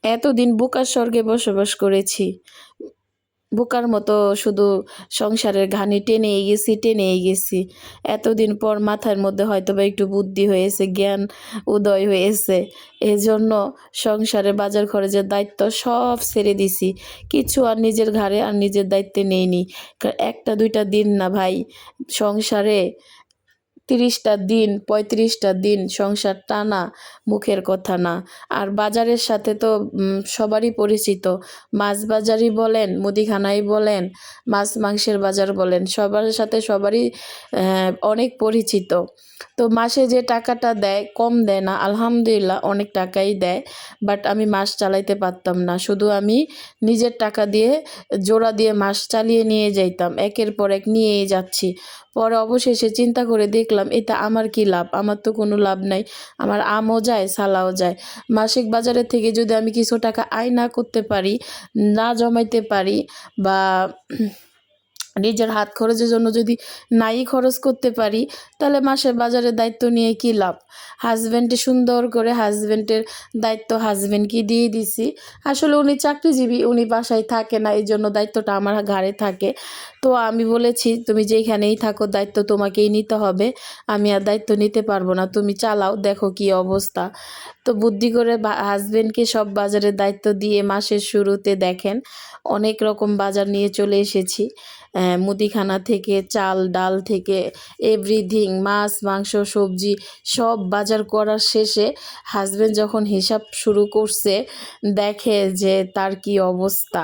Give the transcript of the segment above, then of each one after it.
এতদিন বোকার স্বর্গে বসবাস করেছি। বোকার মতো শুধু সংসারের ঘানি টেনেই গেছি। এতদিন পর মাথার মধ্যে হয়তোবা একটু বুদ্ধি হয়েছে, জ্ঞান উদয় হয়েছে। এজন্য সংসারে বাজার খরচের দায়িত্ব সব ছেড়ে দিছি। কিছু আর নিজের ঘাড়ে আর নিজের দায়িত্বে নেইনি। ১টা ২টা দিন না ভাই, সংসারে ৩০টা দিন ৩৫টা দিন সংসার টানা, মুখের কথা না। আর বাজারের সাথে তো সবারই পরিচিত। মাছ বাজারই বলেন, মুদিখানাই বলেন, মাছ মাংসের বাজার বলেন, সবার সাথে সবারই অনেক পরিচিত। তো মাসে যে টাকাটা দেয় কম দেয় না, আলহামদুলিল্লাহ অনেক টাকাই দেয়। বাট আমি মাস চালাইতে পারতাম না। শুধু আমি নিজের টাকা দিয়ে জোড়া দিয়ে মাস চালিয়ে নিয়ে যাইতাম। একের পর এক নিয়েই যাচ্ছি। পরে অবশেষে চিন্তা করে দেখলাম এতে আমার কি লাভ? আমার তো কোনো লাভ নাই। আমার আমও যায়, সালাও যায়। মাসিক বাজারের থেকে যদি আমি কিছু টাকা আয় না করতে পারি, না জমাইতে পারি, বা নিজের হাত খরচের জন্য যদি নাই খরচ করতে পারি, তাহলে মাসের বাজারের দায়িত্ব নিয়ে কী লাভ? হাজব্যান্ডে সুন্দর করে হাজব্যান্ডের দায়িত্ব হাজব্যান্ডকে দিয়ে দিছি। আসলে উনি চাকরিজীবী, উনি বাসায় থাকে না, এই জন্য দায়িত্বটা আমার ঘাড়ে থাকে। তো আমি বলেছি, তুমি যেখানেই থাকো দায়িত্ব তোমাকেই নিতে হবে, আমি আর দায়িত্ব নিতে পারবো না, তুমি চালাও, দেখো কি অবস্থা। তো বুদ্ধি করে হাজব্যান্ডকে সব বাজারের দায়িত্ব দিয়ে মাসের শুরুতে দেখেন অনেক রকম বাজার নিয়ে চলে এসেছি। মুদিখানা থেকে, চাল ডাল থেকে, এভরিথিং, মাছ মাংস সবজি সব বাজার করার শেষে হাজব্যান্ড যখন হিসাব শুরু করছে, দেখে যে তার কি অবস্থা,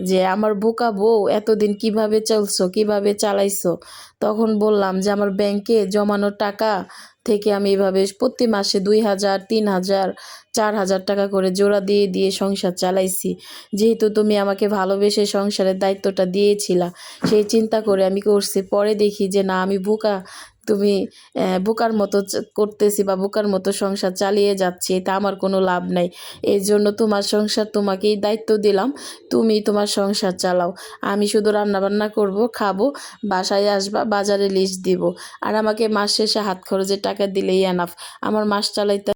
যে আমার বোকা বউ এতদিন কিভাবে চলছো, কিভাবে চালাইছো। তখন বললাম যে আমার ব্যাংকে জমানো টাকা থেকে আমি এভাবে প্রতি মাসে ২,০০০, ৩,০০০, ৪,০০০ টাকা করে জোড়া দিয়ে দিয়ে সংসার চালাইছি। যেহেতু তুমি আমাকে ভালোবেসে সংসারের দায়িত্বটা দিয়েছিলা, সেই চিন্তা করে আমি করছি। পরে দেখি যে না, আমি বোকা, তুমি বোকার মতো করতেছি বা বোকার মতো সংসার চালিয়ে যাচ্ছি, এটা আমার কোনো লাভ নাই। এর জন্য তোমার সংসার তোমাকেই দায়িত্ব দিলাম, তুমি তোমার সংসার চালাও। আমি শুধু রান্নাবান্না করব, খাবো, বাসায় আসবা, বাজারে লিস্ট দিব, আর আমাকে মাস শেষে হাত খরচের টাকা দিলেই এনাফ। আমার মাস চালাইতে